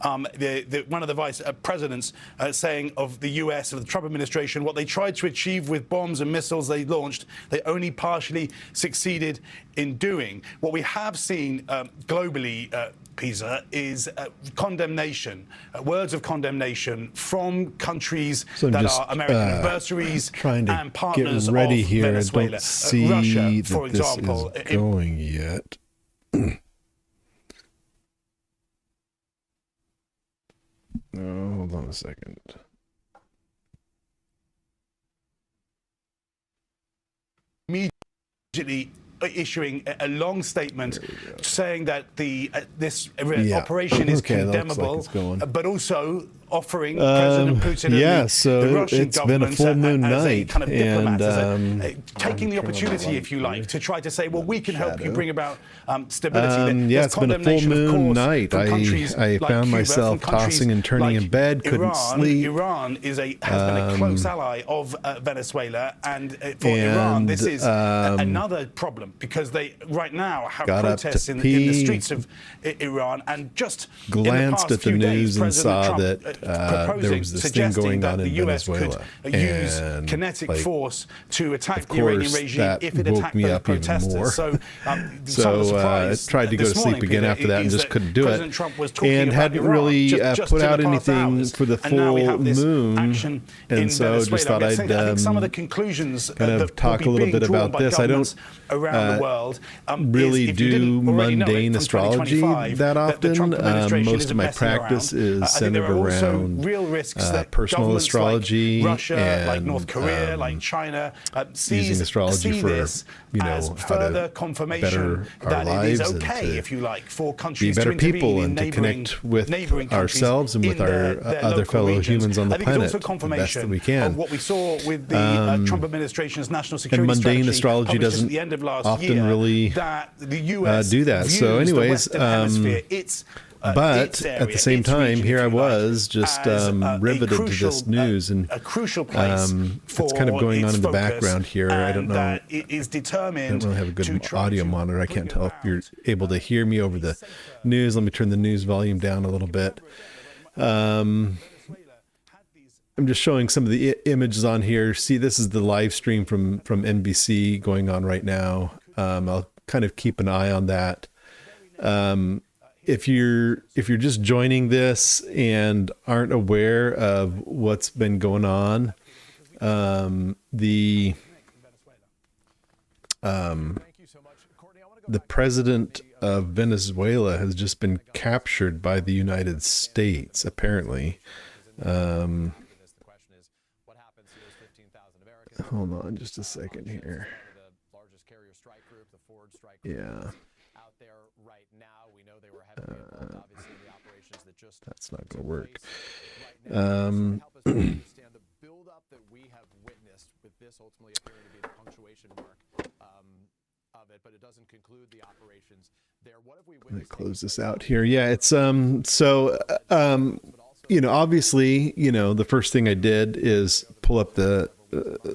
one of the vice presidents saying of the US, of the Trump administration, what they tried to achieve with bombs and missiles they launched, they only partially succeeded in doing. What we have seen globally, Pisa, is condemnation, words of condemnation from countries that are American adversaries and partners of Venezuela. Russia, for example, is going yet. Oh, hold on a second. Immediately issuing a long statement saying that this operation is condemnable, but also offering President Putin and the Russian government as a kind of diplomat, taking the opportunity, if you like, to try to say, well, we can help you bring about stability. Yeah, it's been a full moon night. I found myself tossing and turning in bed, couldn't sleep. Iran has been a close ally of Venezuela, and for Iran, this is another problem, because they right now have protests in the streets of Iran, and just glanced at the news and saw that there was this thing going on in Venezuela, could use kinetic force to attack the Iranian regime if it attacked the protesters. So I tried to go to sleep again after that and just couldn't do it, and hadn't really put out anything for the full moon, and so just thought I'd some of the conclusions kind of talk a little bit about this. I don't around the world really do mundane astrology that often. Most of my practice is centered around real risks that personal astrology, like Russia, and like North Korea, like China, using astrology for further confirmation that it is okay, if you like, for countries be better to intervene people in and to connect with ourselves and with our other fellow humans on the planet the best that we can. Of what we saw with the Trump administration's national security and mundane strategy, astrology doesn't at the end of last often year, really that the US do that. So anyways, but area, at the same time, region, here I was just riveted to this news, and a crucial place it's kind of going on in the background here. I don't know. It is determined. I don't really have a good audio monitor. I can't tell if you're able to hear me over the news. Let me turn the news volume down a little bit. I'm just showing some of the images on here. See, this is the live stream from NBC going on right now. I'll kind of keep an eye on that. If you're just joining this and aren't aware of what's been going on, the president of Venezuela has just been captured by the United States, apparently. Hold on just a second here. Yeah. That's not going to work. But it doesn't conclude the operations there. What have we witnessed? Let me close this out here. Yeah, it's obviously, the first thing I did is pull up the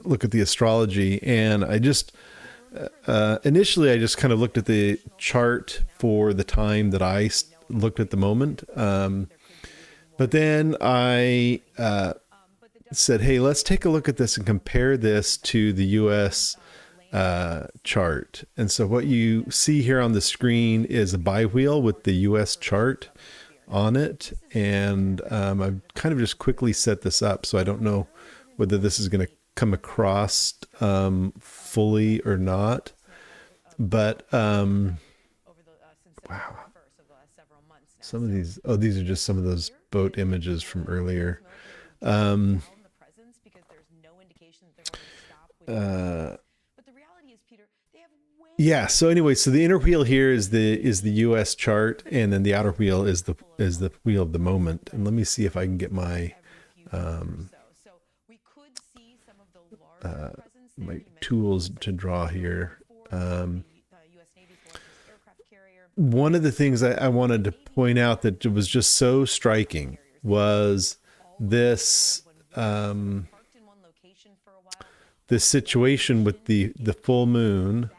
look at the astrology, and I just initially I just kind of looked at the chart for the time that I looked at the moment, but then I said, hey, let's take a look at this and compare this to the U.S. chart. And so what you see here on the screen is a biwheel with the U.S. chart on it, and I've kind of just quickly set this up, so I don't know whether this is going to come across fully or not, but wow, some of these, these are just some of those boat images from earlier. Yeah, so anyway, so the inner wheel here is the US chart, and then the outer wheel is the wheel of the moment. And let me see if I can get my my tools to draw here. One of the things I wanted to point out that was just so striking was this this situation with the full moon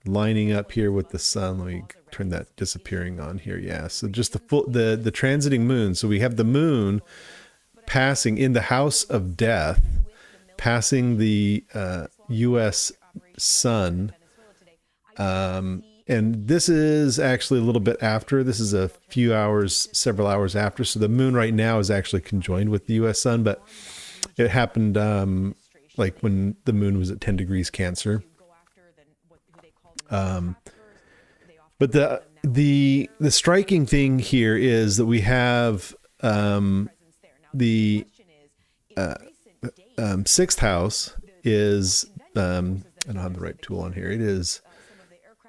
lining up here with the sun. Let me turn that disappearing on here. Yeah. So just the transiting moon. So we have the moon passing in the house of death, passing the U.S. sun. And this is actually a little bit after. This is a few hours, several hours after. So the moon right now is actually conjoined with the U.S. sun, but it happened like when the moon was at 10 degrees Cancer. But the striking thing here is that we have the sixth house is I don't have the right tool on here. It is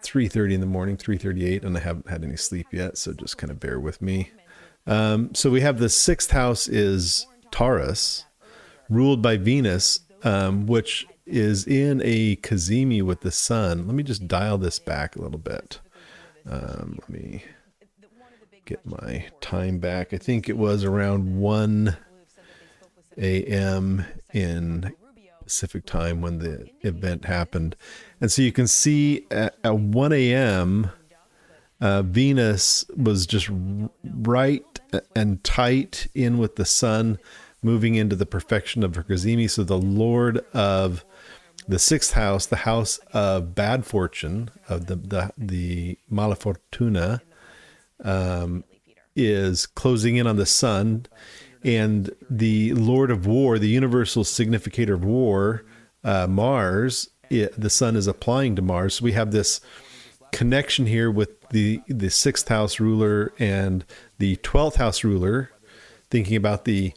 3:30 in the morning, 3:38, and I haven't had any sleep yet, so just kind of bear with me. So we have the sixth house is Taurus, ruled by Venus, which is in a cazimi with the sun. Let me just dial this back a little bit. Let me get my time back. I think it was around 1 a.m. in Pacific time when the event happened. And so you can see at 1 a.m., Venus was just right and tight in with the sun, moving into the perfection of her cazimi. So the Lord of the sixth house, the house of bad fortune, of the mala fortuna, is closing in on the sun. And the Lord of War, the universal significator of war, Mars, the sun is applying to Mars. So we have this connection here with the sixth house ruler and the 12th house ruler, thinking about the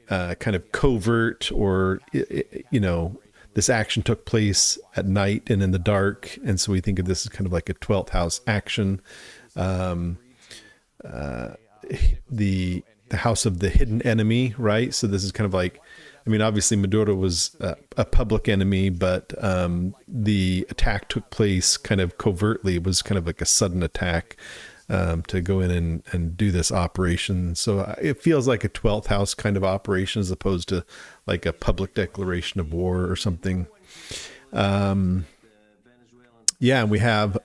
kind of covert or, this action took place at night and in the dark. And so we think of this as kind of like a 12th house action. The house of the hidden enemy, right? So this is kind of like, obviously Maduro was a public enemy, but the attack took place kind of covertly. It was kind of like a sudden attack to go in and do this operation. So it feels like a 12th house kind of operation as opposed to like a public declaration of war or something. And we have...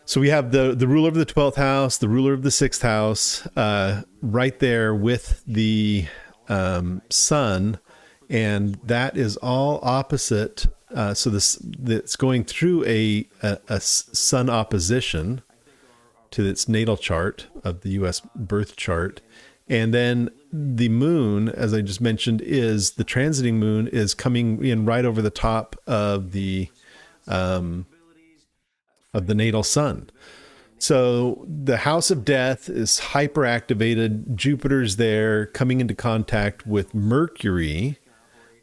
So we have the ruler of the 12th house, the ruler of the 6th house, right there with the sun, and that is all opposite. So it's going through a sun opposition to its natal chart of the U.S. birth chart, and then the moon, as I just mentioned, is the transiting moon is coming in right over the top of the natal sun. So the house of death is hyperactivated. Jupiter's there coming into contact with Mercury,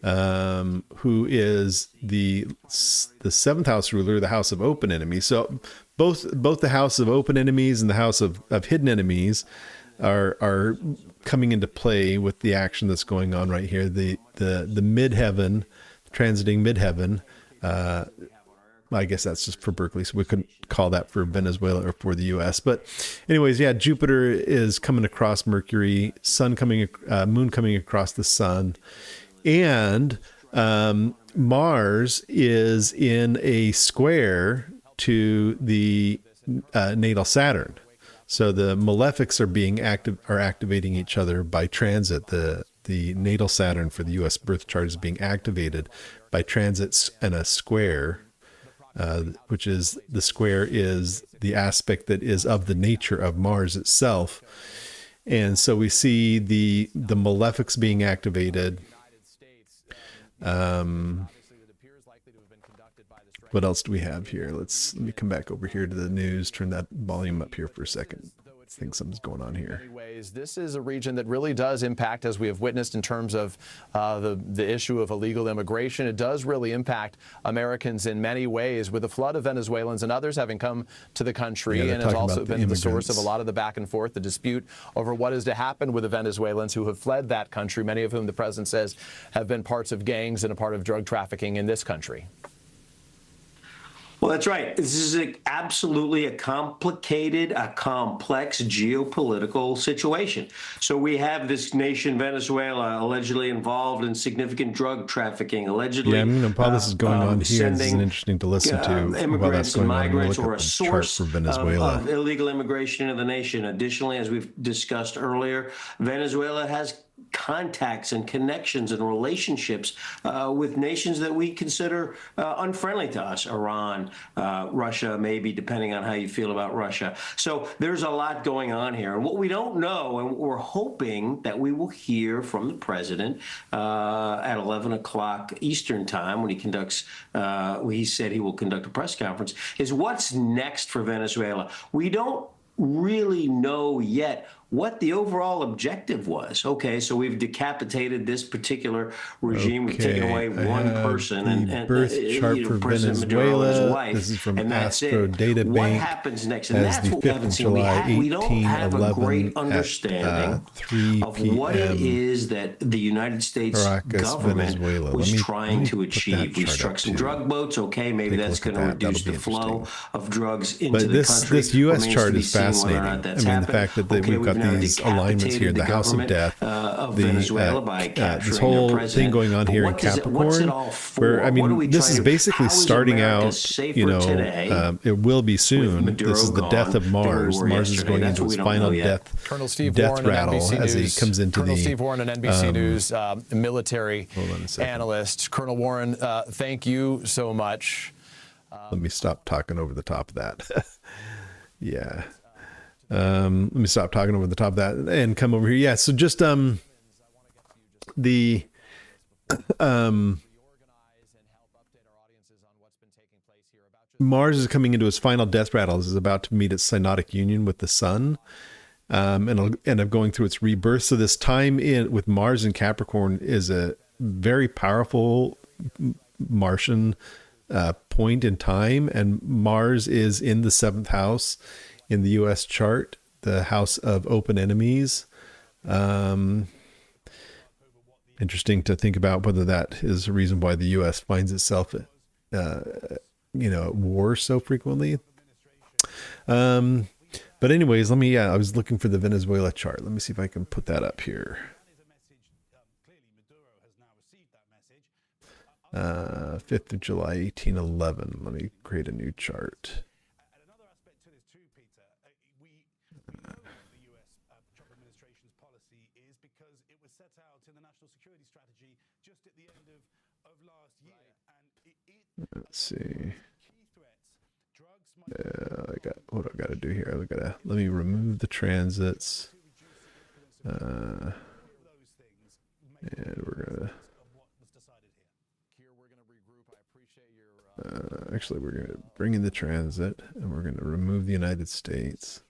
who is the seventh house ruler, the house of open enemies. So both the house of open enemies and the house of hidden enemies are coming into play with the action that's going on right here. The midheaven, transiting midheaven, I guess that's just for Berkeley, so we couldn't call that for Venezuela or for the U.S. But anyways, Jupiter is coming across Mercury, moon coming across the sun, and Mars is in a square to the natal Saturn. So the malefics are activating each other by transit. The natal Saturn for the U.S. birth chart is being activated by transits and a square. Which is the square is the aspect that is of the nature of Mars itself. And so we see the malefics being activated. What else do we have here? Let me come back over here to the news, turn that volume up here for a second. I think something's going on here. This is a region that really does impact, as we have witnessed in terms of the issue of illegal immigration. It does really impact Americans in many ways, with a flood of Venezuelans and others having come to the country, and has also been the source of a lot of the back and forth, the dispute over what is to happen with the Venezuelans who have fled that country, many of whom the president says have been parts of gangs and a part of drug trafficking in this country. Well, that's right. This is absolutely a complicated, a complex geopolitical situation. So we have this nation, Venezuela, allegedly involved in significant drug trafficking, allegedly Yeah, I mean, while this is going on here, this is sending interesting to listen to. While that's immigrants and going on, I'm going to migrants, look or up a the chart source for Venezuela. of illegal immigration into the nation. Additionally, as we've discussed earlier, Venezuela has contacts and connections and relationships with nations that we consider unfriendly to us. Iran, Russia, maybe, depending on how you feel about Russia. So there's a lot going on here. And what we don't know, and we're hoping that we will hear from the president at 11 o'clock Eastern time when he conducts, he said he will conduct a press conference, is what's next for Venezuela. We don't really know yet what the overall objective was. Okay, so we've decapitated this particular regime. We've taken away one person, and birth chart for President Maduro and his Venezuela. wife, This is from and that's Astro it. Data What Bank. happens next? And As that's the what we 5th haven't of seen. July, We don't have a great 1811 understanding at 3 of what it p.m. is that the United States Caracas, government Venezuela. was Let trying me to put that achieve. We chart struck up some too. drug boats. Okay, maybe Take a that's look going at to that. reduce That'll the be flow interesting. of drugs into But the this country. this U.S. Remains chart to be is seen whether or fascinating. not I that's mean, the happened. fact that Okay, we've got now these alignments here, decapitated the House of government Death, of the Venezuela by this capturing whole their thing president. going on But here in what does it, Capricorn, what's it all for? where I What are we mean, this trying is to- basically how is starting America out. safer You know, today it will be with soon. Maduro This is the death gone of than we Mars. were Mars is yesterday? going That's into what we its don't final know yet. Colonel Steve death Warren, rattle NBC as News. he comes into Colonel the. Steve Warren, an NBC News military Hold on a second. analyst. Colonel Warren, thank you so much. Let me stop talking over the top of that. Yeah. Let me stop talking over the top of that and come over here. Yeah. So just the Mars is coming into its final death rattle. This is about to meet its synodic union with the sun. And it'll end up going through its rebirth. So this time in with Mars and Capricorn is a very powerful Martian point in time, and Mars is in the 7th house in the U.S. chart, the house of open enemies. Interesting to think about whether that is a reason why the U.S. finds itself, at war so frequently. But anyways, I was looking for the Venezuela chart. Let me see if I can put that up here. 5th of July, 1811. Let me create a new chart. Another aspect to this too, Peter, we know the US Trump administration's policy is because it was set out in the national security strategy just at the end of last year. And Let's see. key threats, drugs, What I got to do here? Let me remove the transits. And we're gonna. Actually, we're going to bring in the transit, and we're going to remove the United States.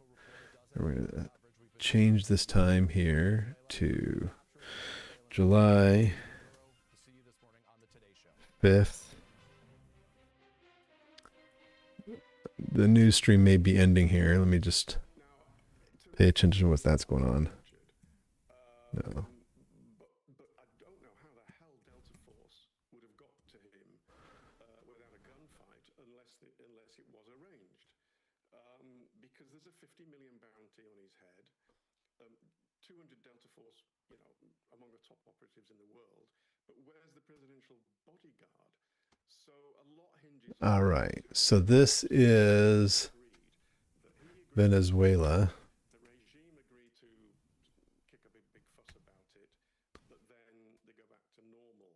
And we're going to change this time here to July 5th. The news stream may be ending here. Let me just pay attention to what that's going on. No. But I don't know how the hell Delta Force would have got to him without a gunfight unless it was arranged. Because there's a 50 million bounty on his head, 200 Delta Force, among the top operatives in the world. But where's the presidential bodyguard? So a lot hinges. All right. So this is Venezuela. The regime agreed to kick a big fuss about it, but then they go back to normal.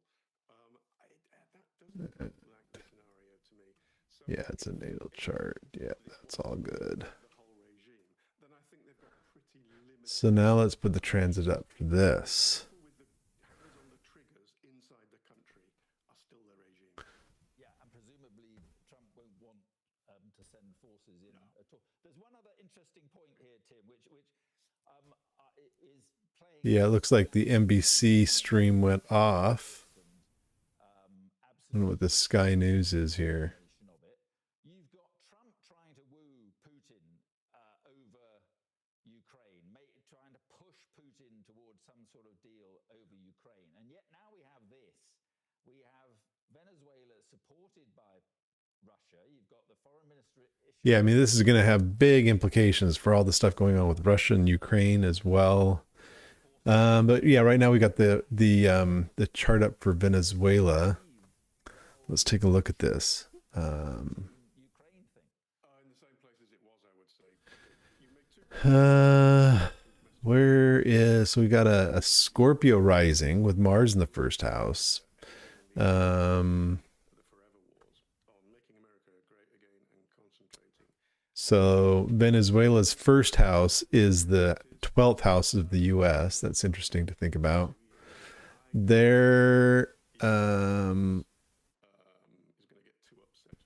That doesn't look like the scenario to me. So Yeah, it's a natal chart. Yeah, that's all good. the whole regime, then I think they've got pretty limited So now let's put the transit up for this. with the hands on the triggers inside the country are still the regime. Yeah, and presumably Trump won't want to send forces in at all. There's one other interesting point here, Tim, which is playing. Yeah, it looks like the NBC stream went off. I don't know what the Sky News is here. Of it. You've got Trump trying to woo Putin over Ukraine, trying to push Putin towards some sort of deal over Ukraine. And yet now we have this. We have Venezuela supported by Russia. You've got the foreign minister issue. Yeah, I mean, this is going to have big implications for all the stuff going on with Russia and Ukraine as well. But yeah, right now we got the chart up for Venezuela. Let's take a look at this. Ukraine thing. In the same place as it was, I would say. You make two Where is, so we got a Scorpio rising with Mars in the first house. the forever wars on making America great again and concentrating. So Venezuela's first house is the 12th house of the U.S. That's interesting to think about. Their Is going to get too upset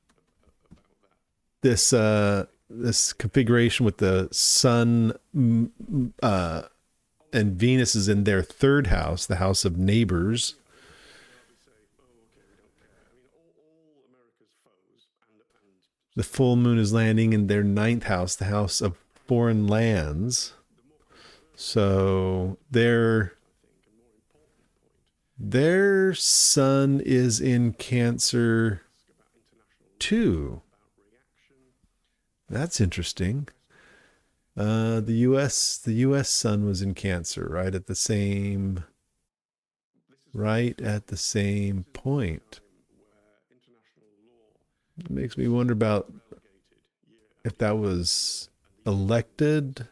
about that. this configuration with the Sun and Venus is in their third house, the house of neighbors. We say, oh, okay, we don't care. I mean, all America's foes and The full moon is landing in their ninth house, the house of foreign lands. So their sun is in Cancer too. That's interesting. The U.S. sun was in Cancer right at the same point. It makes me wonder about if that was elected.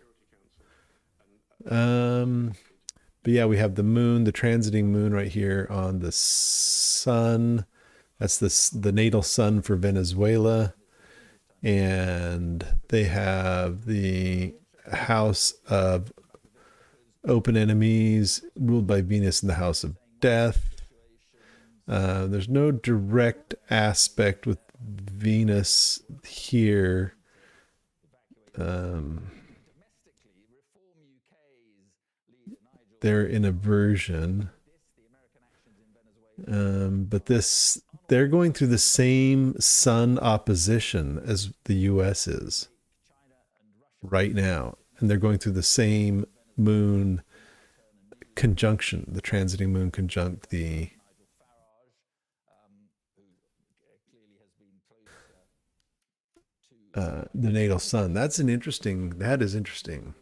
But yeah, we have the moon, the transiting moon right here on the sun. That's the natal sun for Venezuela. And they have the house of open enemies ruled by Venus in the house of death. There's no direct aspect with Venus here. They're in aversion. But they're going through the same sun opposition as the U.S. is right now. And they're going through the same moon conjunction, the transiting moon conjunct the natal sun. That is interesting.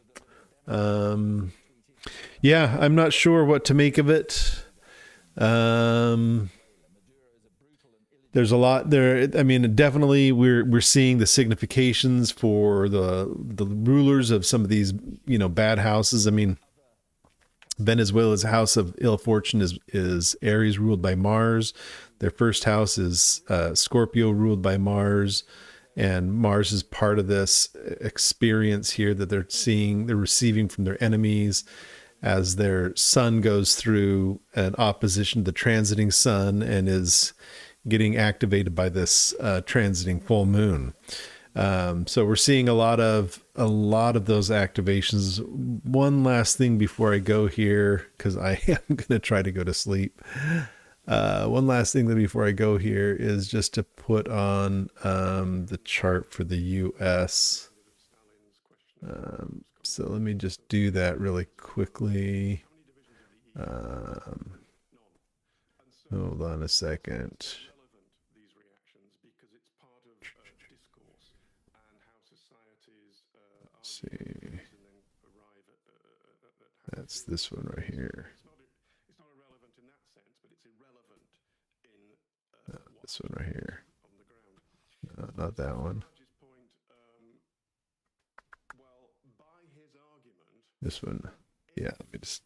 Yeah, I'm not sure what to make of it. There's a lot there. I mean, definitely we're seeing the significations for the rulers of some of these, bad houses. I mean, Venezuela's house of ill fortune is Aries, ruled by Mars. Their first house is Scorpio, ruled by Mars. And Mars is part of this experience here that they're receiving from their enemies as their sun goes through an opposition to the transiting sun and is getting activated by this transiting full moon. So we're seeing a lot of those activations. One last thing before I go here, because I am going to try to go to sleep. One last thing before I go here is just to put on the chart for the U.S. So let me just do that really quickly. Hold on a second. These reactions because it's part of discourse and how societies Let's see. and then arrive at how That's this one right here. it's not irrelevant in that sense, but it's irrelevant in This one right here. on the ground. Not that one. Judge's point, well, by his argument, This one. Yeah, let me just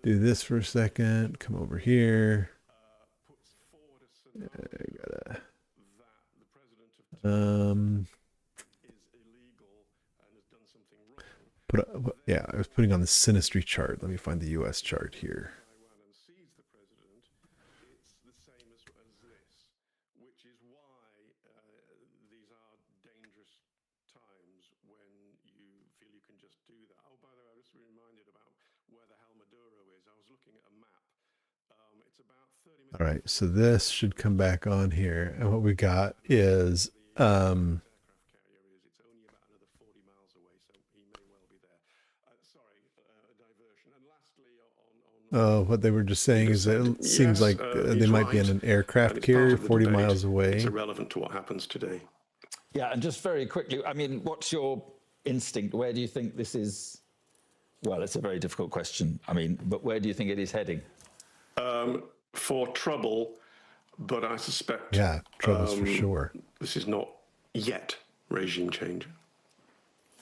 do this for a second. Come over here. puts forward a scenario I gotta. that the president of is illegal and has done something wrong. I was putting on the synastry chart. Let me find the U.S. chart here. Taiwan and sees the president, it's the same as this, which is why these are dangerous times when you feel you can just do that. Oh, by the way, I was just reminded about where the hell Maduro is. I was looking at a map. It's about 30 minutes. All right, so this should come back on here, and what we got is Aircraft carrier is. It's only about another 40 miles away, so he may well be there. Sorry, diversion. And lastly, on What they were just saying is that it seems like they he's might be in right. an And aircraft it's part carrier of the 40 debate. miles away. It's irrelevant to what happens today. Yeah, and just very quickly, I mean, what's your instinct? Where do you think this is? Well, it's a very difficult question. I mean, but where do you think it is heading? For trouble, but I suspect Yeah, troubles for sure. this is not yet regime change.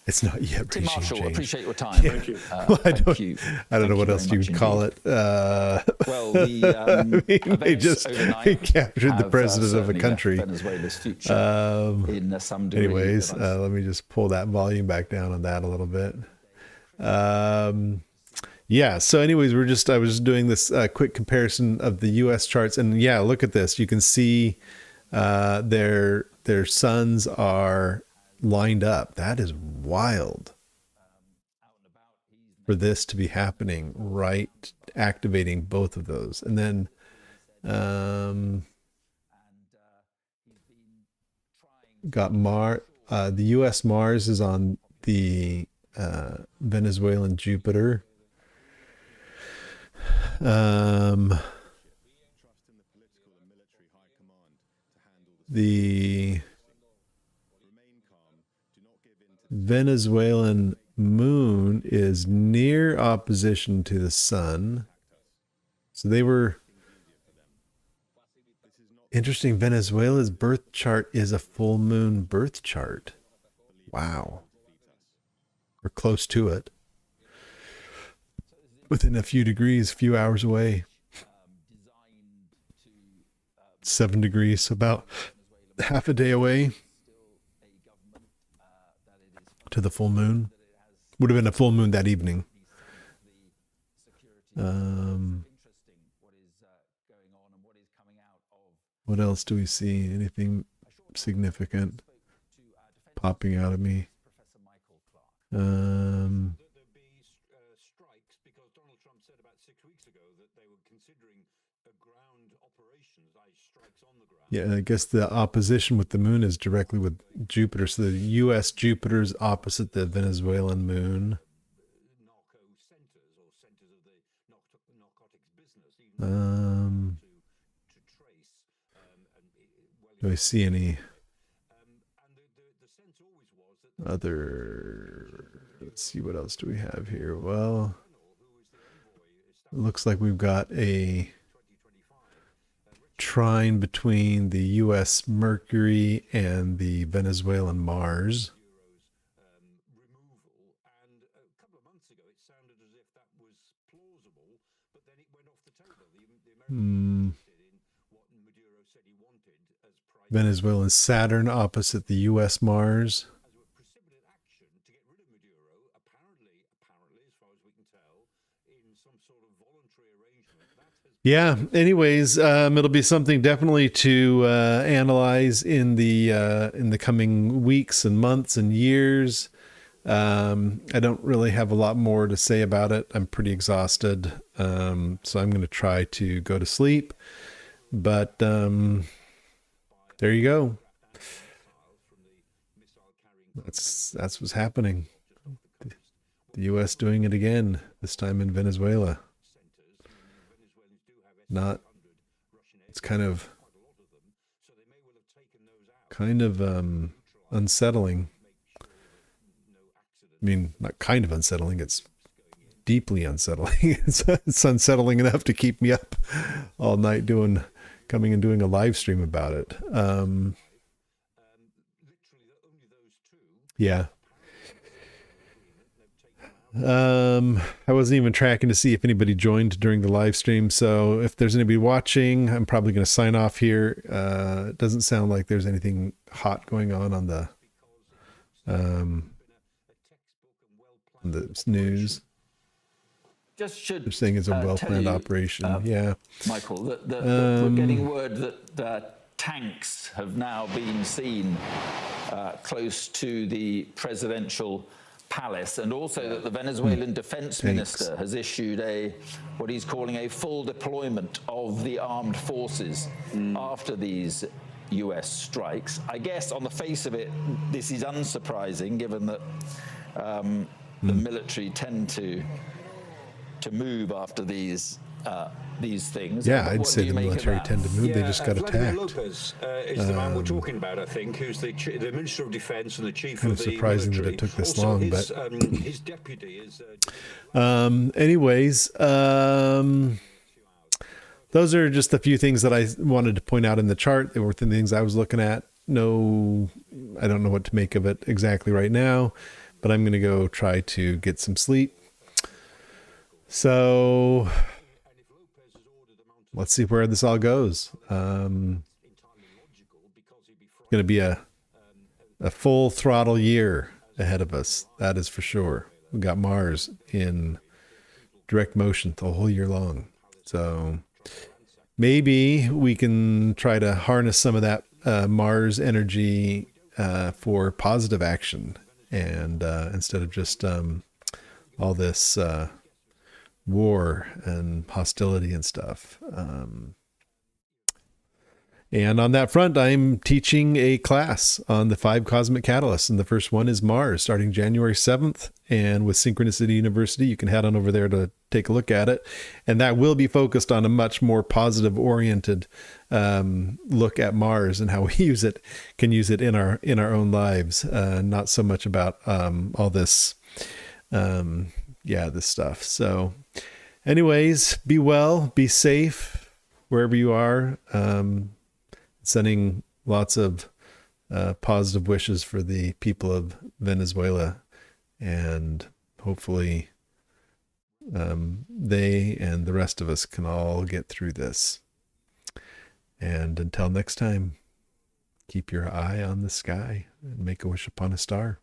It's not yet Tim regime Marshall, change. appreciate your time. Thank you. Well, Thank you. I don't know what very else you much would call indeed. it. Well, the I mean, they events just overnight captured the have, president of a certainly left country. Venezuela's future in some degree. Anyways, let me just pull that volume back down on that a little bit. Yeah. So, anyways, I was just doing this quick comparison of the U.S. charts, and yeah, look at this. You can see their suns are lined up. That is wild for this to be happening, right? Activating both of those, and then got the U.S. Mars is on the Venezuelan Jupiter. The Venezuelan moon is near opposition to the sun. So they were interesting. Venezuela's birth chart is a full moon birth chart. Wow. We're close to it. Within a few degrees, a few hours away. 7 degrees, about half a day away to the full moon. Would have been a full moon that evening. What else do we see? Anything significant popping out of me? There'd be strikes because Donald Trump said about 6 weeks ago that they were considering ground operations, strikes on the ground. Yeah, I guess the opposition with the moon is directly with Jupiter. So the U.S. Jupiter is opposite the Venezuelan moon. Narco centers or centers of the narcotics business, even to trace. Do I see any And the sense always was that other? Let's see, what else do we have here? Well, it looks like we've got a trine between the U.S. Mercury and the Venezuelan Mars. removal, and a couple of months ago it sounded as if that was plausible, but then it went off the table. The Americans insisted in what Maduro said he wanted as price Venezuelan Saturn opposite the U.S. Mars. as a precipitate action to get rid of Maduro, apparently, as far as we can tell, in some sort of voluntary arrangement. That has Yeah. Anyways, it'll be something definitely to analyze in the coming weeks and months and years. I don't really have a lot more to say about it. I'm pretty exhausted, so I'm going to try to go to sleep. But there you go. That's what's happening. The U.S. doing it again. This time in Venezuela. It's kind of unsettling. I mean, not kind of unsettling, it's deeply unsettling. It's unsettling enough to keep me up all night coming and doing a live stream about it. Yeah. I wasn't even tracking to see if anybody joined during the live stream. So if there's anybody watching, I'm probably going to sign off here. It doesn't sound like there's anything hot going on the news. Just should They're saying it's a well-planned tell you, operation. Yeah. Michael, that we're getting word that tanks have now been seen close to the presidential palace, and also that the Venezuelan defense minister has issued what he's calling a full deployment of the armed forces after these US strikes. I guess on the face of it, this is unsurprising given that the military tend to to move after these things. Yeah, What I'd do say you the make of military that? tend to move. They just got Vladimir attacked. Lopez is the man we're talking about, I think, who's the Minister of Defense and the Chief Kind of of the surprising that military. it took this Also, long, his, but his deputy is... anyways, those are just a few things that I wanted to point out in the chart. They were the things I was looking at. No, I don't know what to make of it exactly right now, but I'm going to go try to get some sleep. So let's see where this all goes. Going to be a full throttle year ahead of us. That is for sure. We got Mars in direct motion the whole year long. So maybe we can try to harness some of that Mars energy for positive action, and instead of just all this war and hostility and stuff. And on that front, I'm teaching a class on the 5 cosmic catalysts. And the first one is Mars, starting January 7th. And with Synchronicity University, you can head on over there to take a look at it. And that will be focused on a much more positive oriented look at Mars and how we can use it in our own lives. Not so much about all this, this stuff. So anyways, be well, be safe wherever you are. Sending lots of positive wishes for the people of Venezuela, and hopefully they and the rest of us can all get through this. And until next time, keep your eye on the sky and make a wish upon a star.